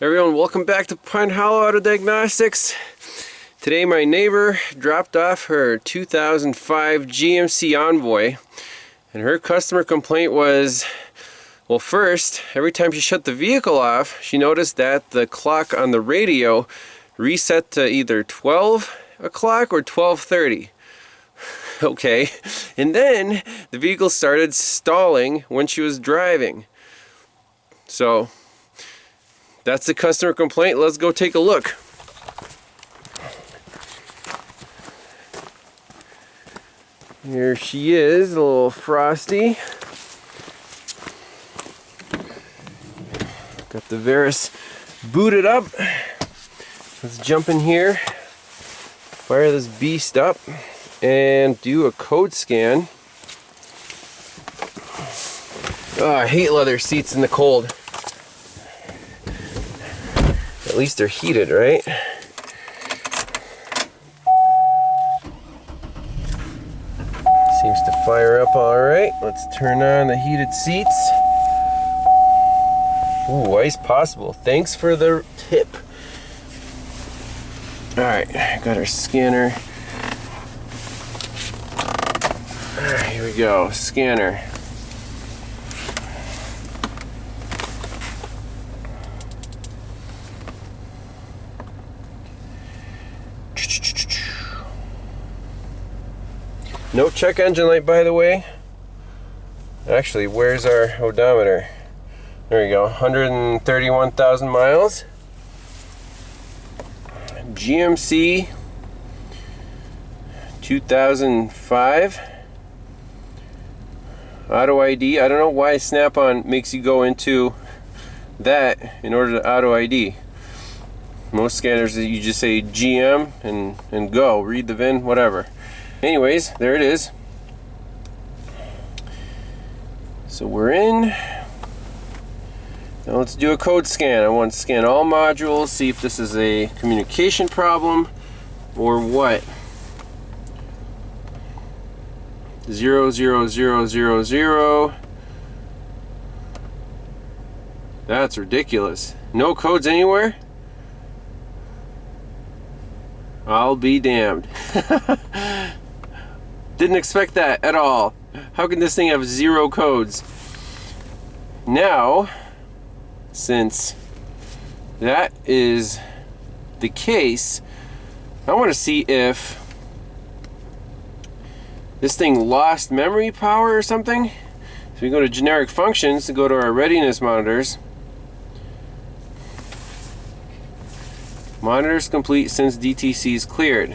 Everyone, welcome back to Pine Hollow Auto Diagnostics. Today my neighbor dropped off her 2005 GMC Envoy, and her customer complaint was, well, first, every time she shut the vehicle off, she noticed that the clock on the radio reset to either 12 o'clock or 12:30. Okay, and then the vehicle started stalling when she was driving. So that's the customer complaint. Let's go take a look. Here she is, a little frosty. Got the Veris booted up. Let's jump in here, fire this beast up, and do a code scan. Oh, I hate leather seats in the cold. At least they're heated, right? Seems to fire up all right. Let's turn on the heated seats. Ooh, ice possible. Thanks for the tip. All right, got our scanner. Here we go, scanner. No check engine light, by the way. Actually, where's our odometer? There we go, 131,000 miles. GMC 2005 auto ID. I don't know why Snap-on makes you go into that in order to auto ID. Most scanners, you just say GM and go, read the VIN, whatever. Anyways, there it is. So we're in. Now let's do a code scan. I want to scan all modules, see if this is a communication problem or what. 00000. That's ridiculous. No codes anywhere? I'll be damned. Didn't expect that at all. How can this thing have 0 codes? Now, since that is the case, I want to see if this thing lost memory power or something. So we go to generic functions to go to our readiness monitors. Monitors complete since DTC is cleared.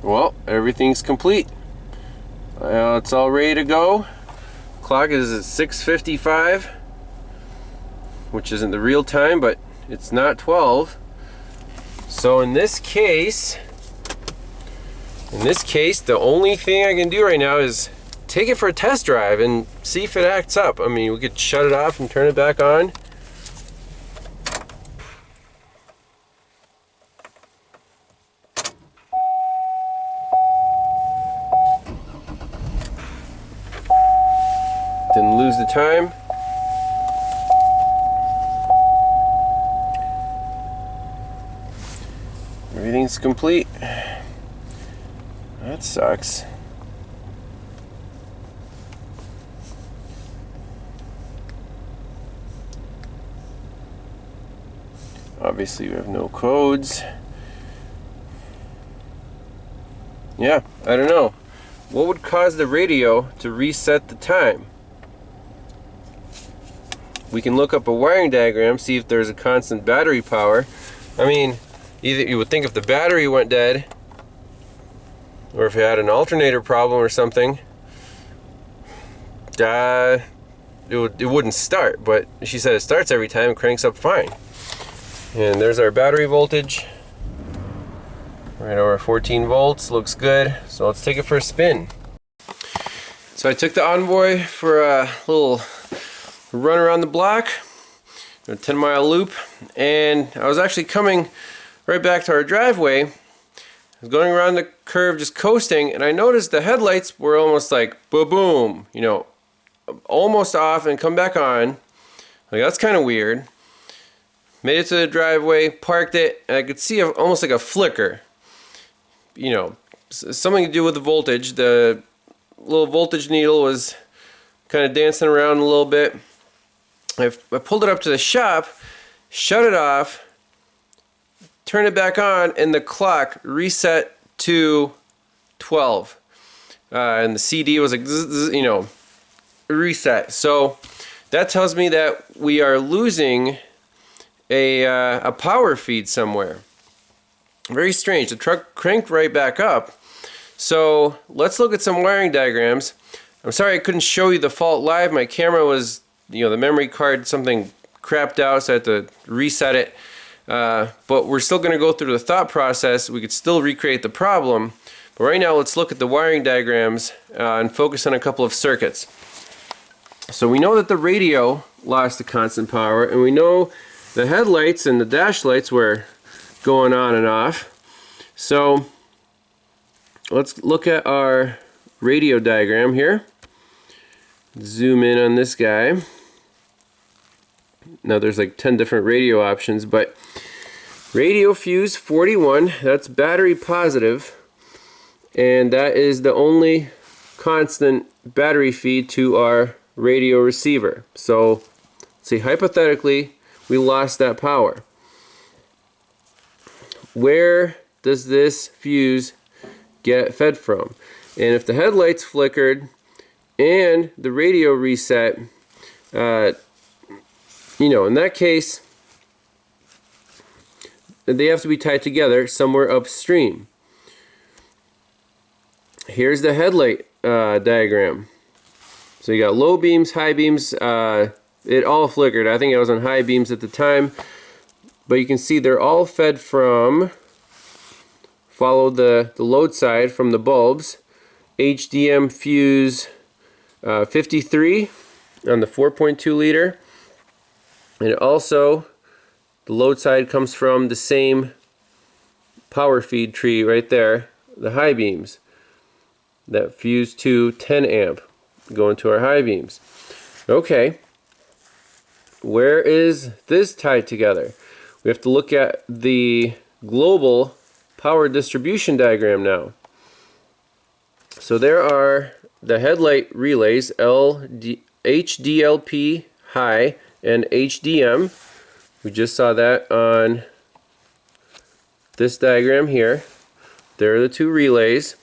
Well, everything's complete. It's all ready to go. Clock is at 6:55, which isn't the real time, but it's not 12. So in this case, the only thing I can do right now is take it for a test drive and see if it acts up. I mean, we could shut it off and turn it back on. Didn't lose the time. Everything's complete. That sucks. Obviously we have no codes. Yeah, I don't know. What would cause the radio to reset the time? We can look up a wiring diagram, see if there's a constant battery power. I mean, either you would think if the battery went dead, or if it had an alternator problem or something, it wouldn't start. But she said it starts every time and cranks up fine. And there's our battery voltage, right over 14 volts. Looks good. So let's take it for a spin. So I took the Envoy for a little run around the block, a 10-mile loop, and I was actually coming right back to our driveway was going around the curve just coasting, and I noticed the headlights were almost like boom, you know, almost off and come back on. Like, that's kind of weird. Made it to the driveway, parked it, and I could see almost like a flicker. You know, something to do with the voltage. The little voltage needle was kind of dancing around a little bit. I pulled it up to the shop, shut it off, turned it back on, and the clock reset to 12. And the CD was like, you know, reset. So that tells me that we are losing a power feed somewhere. Very strange. The truck cranked right back up. So let's look at some wiring diagrams. I'm sorry I couldn't show you the fault live. My camera was, you know, the memory card, something crapped out, so I had to reset it. But we're still going to go through the thought process. We could still recreate the problem. But right now, let's look at the wiring diagrams and focus on a couple of circuits. So we know that the radio lost the constant power, and we know the headlights and the dash lights were going on and off. So let's look at our radio diagram here. Zoom in on this guy. Now there's like 10 different radio options, but radio fuse 41, that's battery positive, and that is the only constant battery feed to our radio receiver. So let's see, hypothetically we lost that power. Where does this fuse get fed from? And if the headlights flickered and the radio reset, you know, in that case they have to be tied together somewhere upstream. Here's the headlight diagram. So you got low beams, high beams. It all flickered. I think I was on high beams at the time, but you can see they're all fed from, follow the load side from the bulbs. HDM fuse 53 on the 4.2 liter, and also the load side comes from the same power feed tree right there, the high beams. That fuse to 10 amp going to our high beams. Okay, where is this tied together? We have to look at the global power distribution diagram now. So there are the headlight relays, HDLP high and HDM. We just saw that on this diagram here. There are the two relays,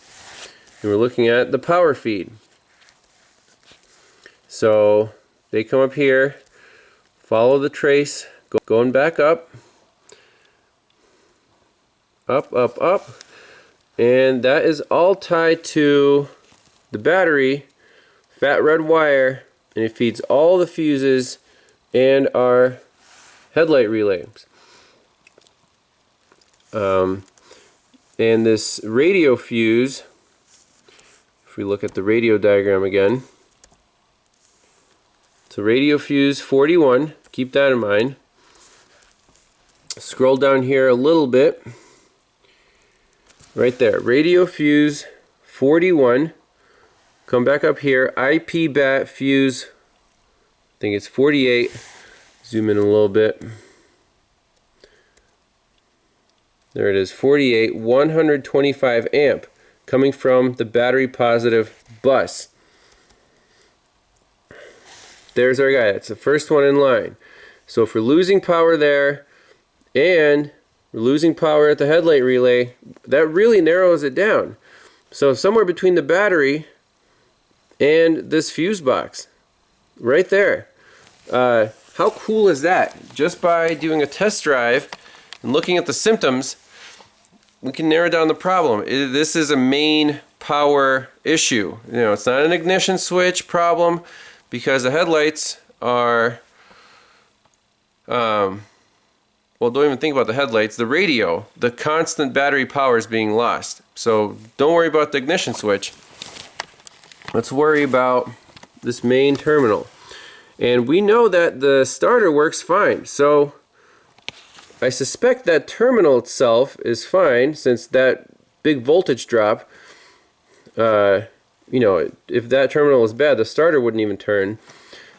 and we're looking at the power feed. So they come up here, follow the trace, going back up, up, and that is all tied to the battery, fat red wire, and it feeds all the fuses and our headlight relays. And this radio fuse, if we look at the radio diagram again, so radio fuse 41, keep that in mind. Scroll down here a little bit. Right there, radio fuse 41. Come back up here, IP bat fuse, I think it's 48. Zoom in a little bit. There it is, 48, 125 amp, coming from the battery positive bus. There's our guy, that's the first one in line. So if we're losing power there, and we're losing power at the headlight relay, that really narrows it down. So somewhere between the battery and this fuse box, right there. How cool is that? Just by doing a test drive and looking at the symptoms, we can narrow down the problem. This is a main power issue. You know, it's not an ignition switch problem, because the headlights are, well, don't even think about the headlights. The radio, the constant battery power is being lost. So don't worry about the ignition switch. Let's worry about this main terminal. And we know that the starter works fine. So I suspect that terminal itself is fine, since that big voltage drop, you know, if that terminal is bad, the starter wouldn't even turn.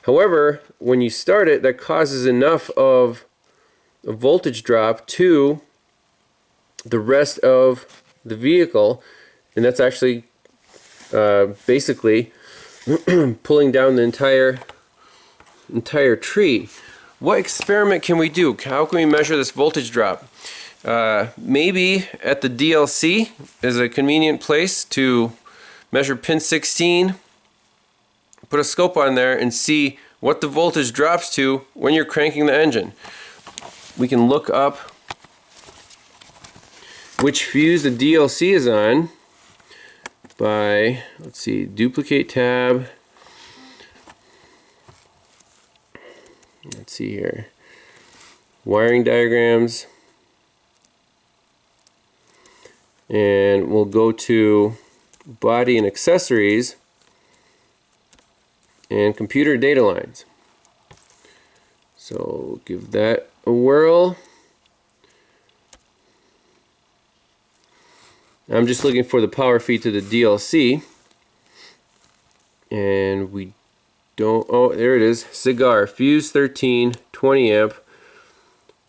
However, when you start it, that causes enough of a voltage drop to the rest of the vehicle, and that's actually basically pulling down the entire tree. What experiment can we do? How can we measure this voltage drop? Maybe at the DLC is a convenient place to measure pin 16, put a scope on there, and see what the voltage drops to when you're cranking the engine. We can look up which fuse the DLC is on by, let's see, duplicate tab. Let's see here. Wiring diagrams. And we'll go to body and accessories and computer data lines. So give that a whirl. I'm just looking for the power feed to the DLC, and we don't, oh, there it is, cigar, fuse 13, 20 amp,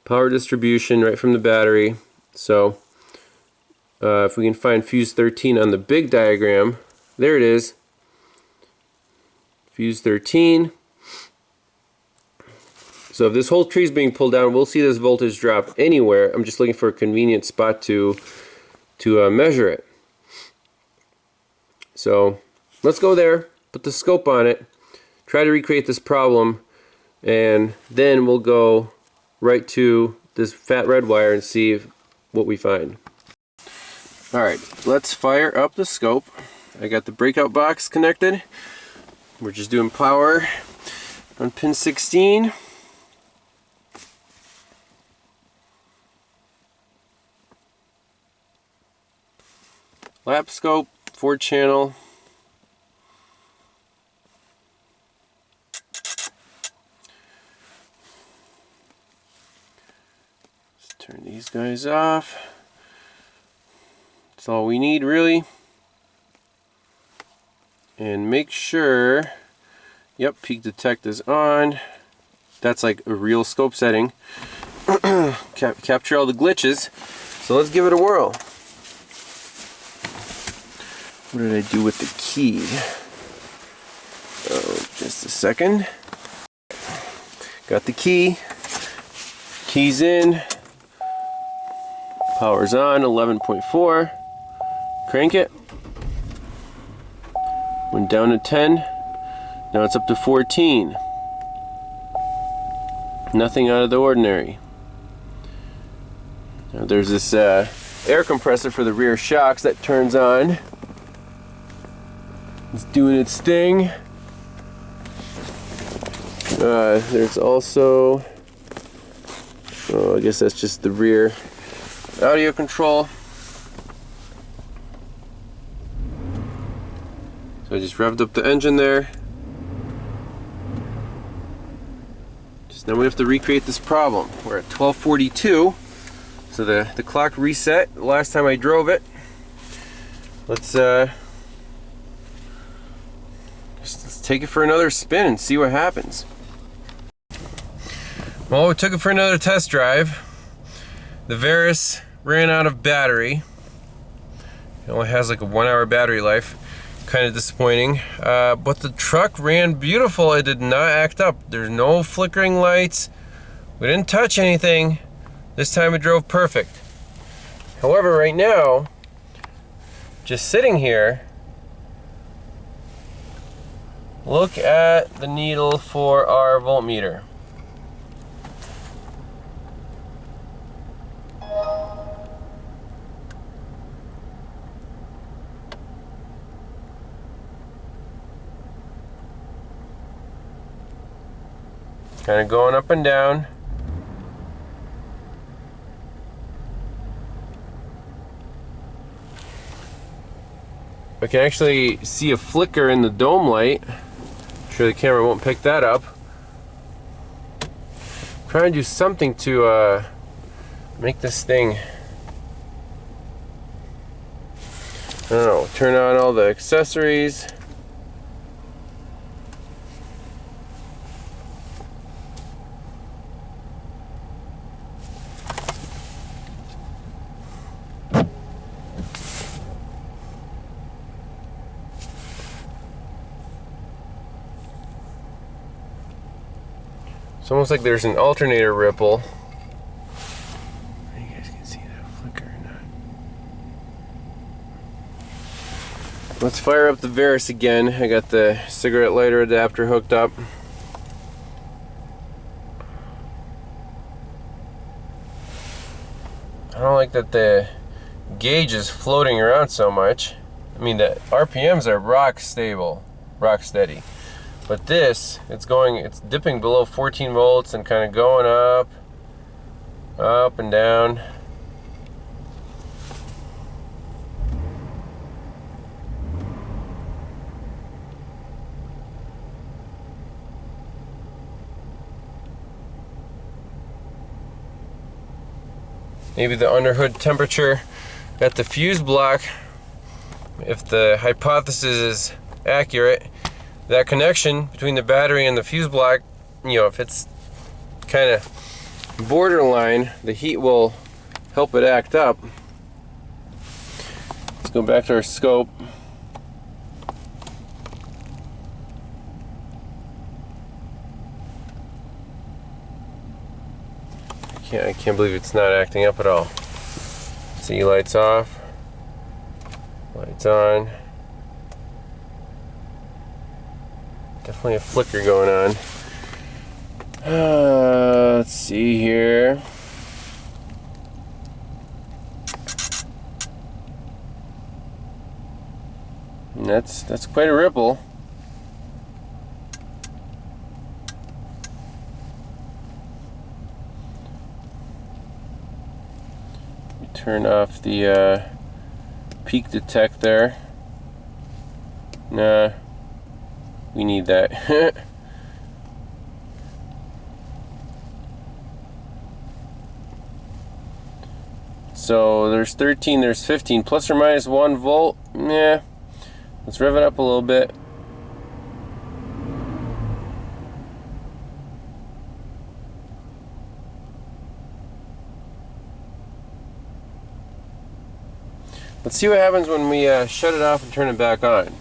power distribution right from the battery. So if we can find fuse 13 on the big diagram, there it is, fuse 13. So if this whole tree is being pulled down, we'll see this voltage drop anywhere. I'm just looking for a convenient spot to measure it. So let's go there, put the scope on it, try to recreate this problem, and then we'll go right to this fat red wire and see what we find. Alright, let's fire up the scope. I got the breakout box connected. We're just doing power on pin 16. Lap scope, 4-channel. Let's turn these guys off. That's all we need, really. And make sure, yep, peak detect is on. That's like a real scope setting. Capture all the glitches. So let's give it a whirl. What did I do with the key? Oh, just a second. Got the key. Key's in. Power's on, 11.4. Crank it. Went down to 10. Now it's up to 14. Nothing out of the ordinary. Now there's this air compressor for the rear shocks that turns on. It's doing its thing. There's also, oh, I guess that's just the rear audio control. So I just revved up the engine there. Just now we have to recreate this problem. We're at 12:42, so the clock reset the last time I drove it. Let's take it for another spin and see what happens. Well, we took it for another test drive. The Veris ran out of battery. It only has like a 1-hour battery life. Kind of disappointing. But the truck ran beautiful. It did not act up. There's no flickering lights. We didn't touch anything. This time it drove perfect. However, right now, just sitting here, look at the needle for our voltmeter. Kind of going up and down. I can actually see a flicker in the dome light. I'm sure the camera won't pick that up. I'm trying to do something to make this thing don't know, turn on all the accessories. It's almost like there's an alternator ripple. You guys can see that flicker or not. Let's fire up the Varus again. I got the cigarette lighter adapter hooked up. I don't like that the gauge is floating around so much. I mean, the RPMs are rock stable, rock steady. But this, it's dipping below 14 volts and kind of going up and down. Maybe the underhood temperature at the fuse block, if the hypothesis is accurate, that connection between the battery and the fuse block, you know, if it's kind of borderline, the heat will help it act up. Let's go back to our scope. I can't believe it's not acting up at all. See, lights off, lights on. Definitely a flicker going on. Let's see here. And that's quite a ripple. Turn off the peak detect there. Nah, we need that. So there's 13, there's 15, plus or minus 1 volt. Yeah, let's rev it up a little bit. Let's see what happens when we shut it off and turn it back on.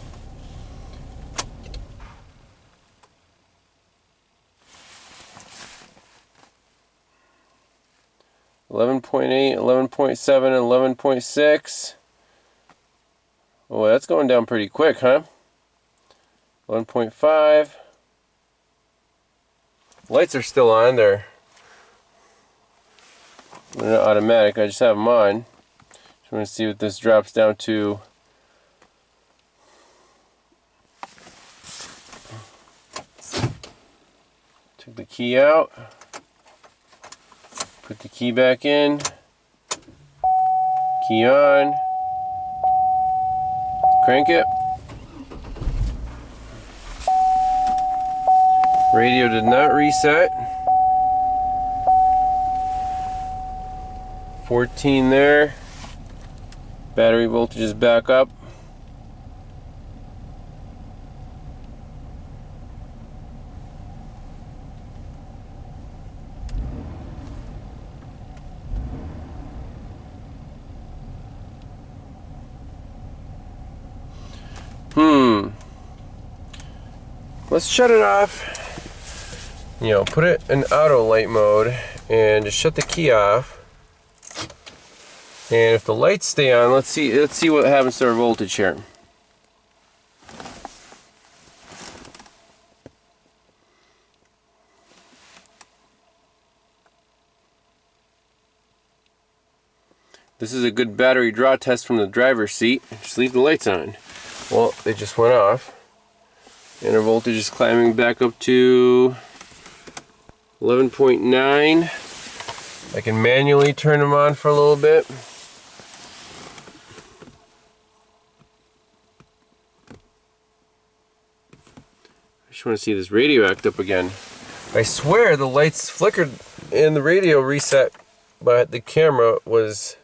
.8, 11.7, 11.6. Oh, that's going down pretty quick, huh? 11.5. Lights are still on. They're not automatic. I just have them on. Just want to see what this drops down to. Took the key out. Put the key back in. Key on. Crank it. Radio did not reset. 14 there. Battery voltage is back up. Let's shut it off. You know, put it in auto light mode and just shut the key off. And if the lights stay on, let's see what happens to our voltage here. This is a good battery draw test from the driver's seat. Just leave the lights on. Well, they just went off. And our voltage is climbing back up to 11.9. I can manually turn them on for a little bit. I just want to see this radio act up again. I swear the lights flickered and the radio reset, but the camera was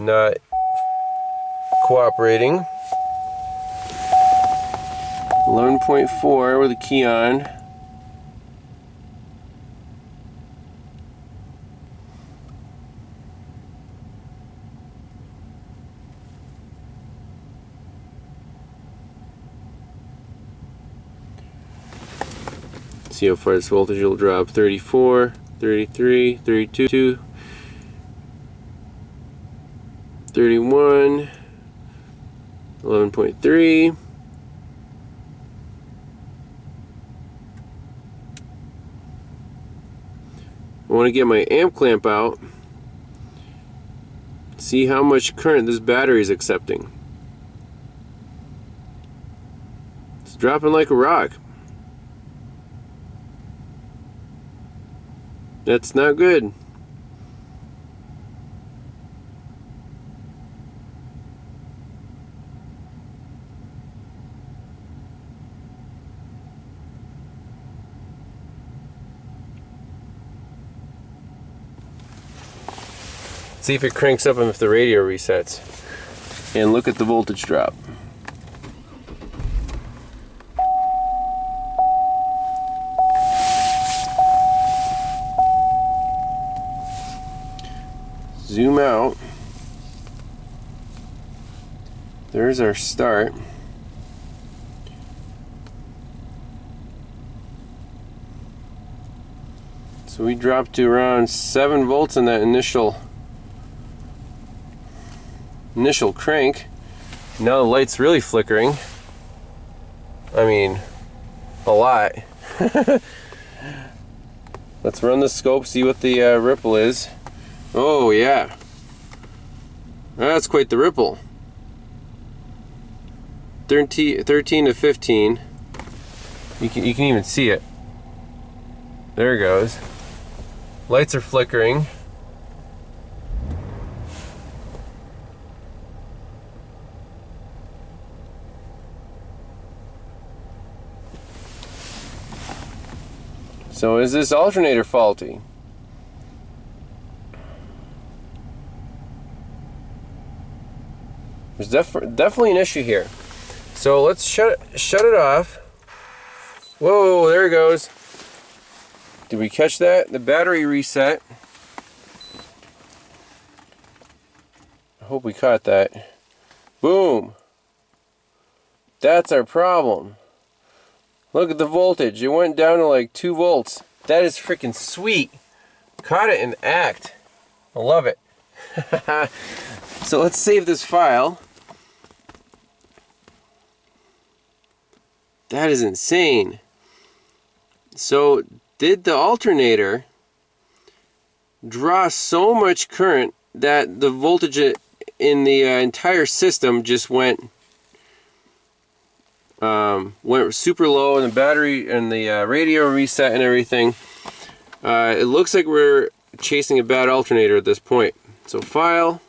not cooperating. 11.4 with a key on. See how far this voltage will drop. 34, 33, 32, 31, 11.3. I want to get my amp clamp out, see how much current this battery is accepting. It's dropping like a rock. That's not good. See if it cranks up and if the radio resets. And look at the voltage drop. Zoom out. There's our start. So we dropped to around 7 volts in that initial crank. Now the light's really flickering. I mean, a lot. Let's run the scope, see what the ripple is. Oh yeah, that's quite the ripple. 13 to 15. You can even see it. There it goes. Lights are flickering. So is this alternator faulty? There's definitely an issue here. So let's shut it off. Whoa, there it goes. Did we catch that? The battery reset. I hope we caught that. Boom. That's our problem. Look at the voltage. It went down to like 2 volts. That is freaking sweet. Caught it in act. I love it. So let's save this file. That is insane. So did the alternator draw so much current that the voltage in the entire system just went super low, and the battery and the radio reset and everything? It looks like we're chasing a bad alternator at this point. So file,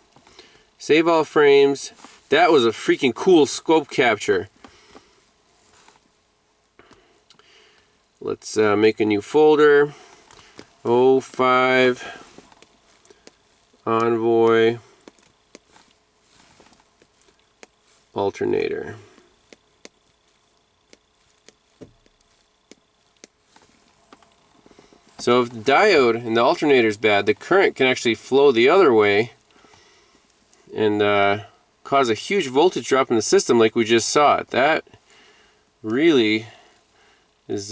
save all frames. That was a freaking cool scope capture. Let's make a new folder. 05 Envoy Alternator. So if the diode and the alternator is bad, the current can actually flow the other way and cause a huge voltage drop in the system like we just saw. That really is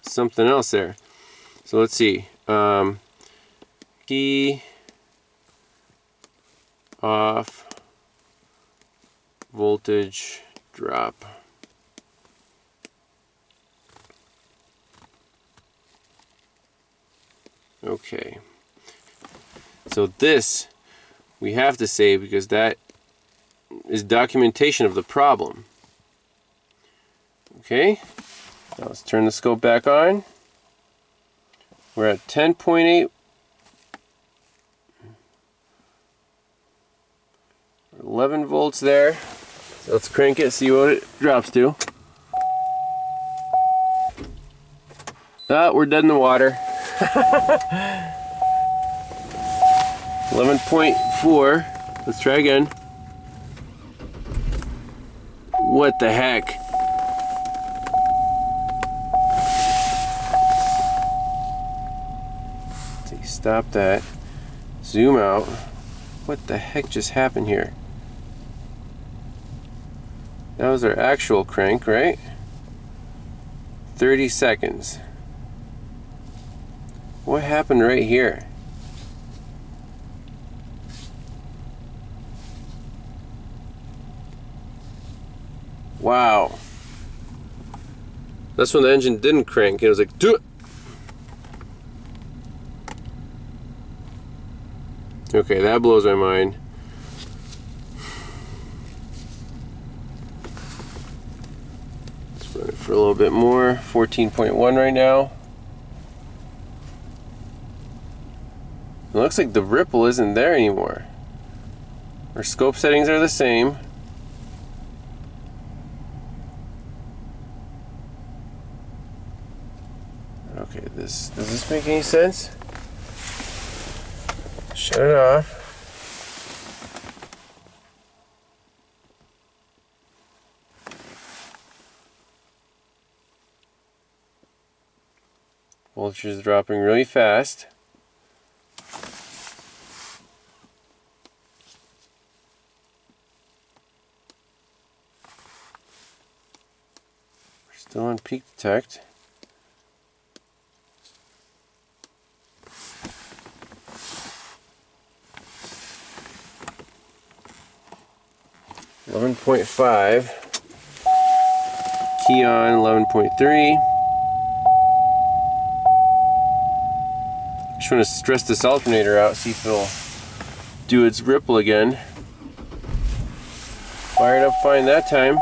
something else there. So let's see. Key off, voltage drop. Okay. So this we have to save because that is documentation of the problem. Okay. Now let's turn the scope back on. We're at 10.8. 11 volts there. So let's crank it, see what it drops to. Ah, we're dead in the water. 11.4. Let's try again. What the heck? See, stop that. Zoom out. What the heck just happened here? That was our actual crank, right? 30 seconds. What happened right here? Wow. That's when the engine didn't crank. It was like, do it. Okay, that blows my mind. Let's run it for a little bit more. 14.1 right now. It looks like the ripple isn't there anymore. Our scope settings are the same. Okay, does this make any sense? Shut it off. Voltage is dropping really fast. We're still on peak detect. .5, key on 11.3. Just want to stress this alternator out, see if it'll do its ripple again. Fired up fine that time.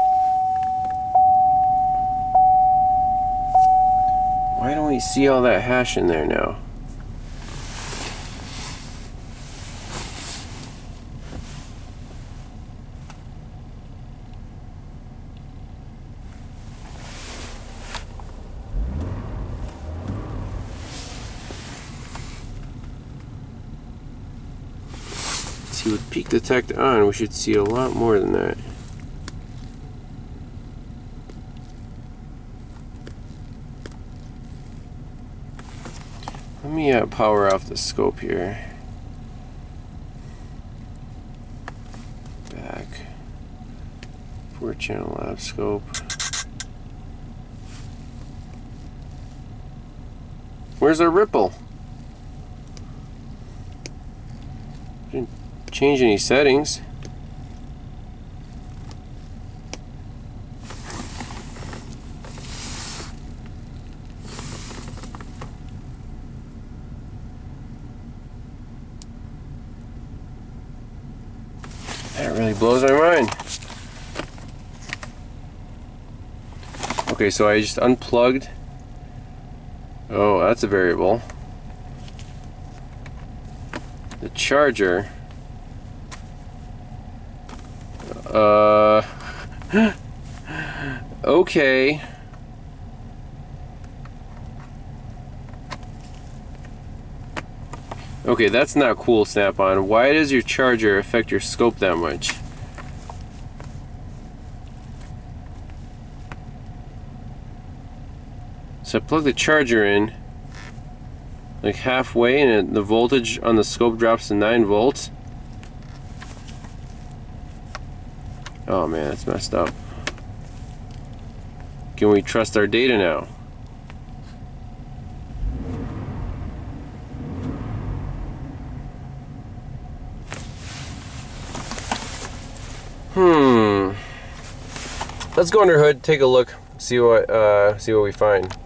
Why don't we see all that hash in there now? See, with peak detect on, we should see a lot more than that. Let me power off the scope here. Back. 4-channel lab scope. Where's our ripple? Didn't change any settings. That really blows my mind. Okay, so I just unplugged. Oh, that's a variable. The charger. Okay. Okay, that's not cool, Snap-on. Why does your charger affect your scope that much? So I plug the charger in like halfway and the voltage on the scope drops to 9 volts. Oh man, that's messed up. Can we trust our data now? Let's go under hood, take a look, see what we find.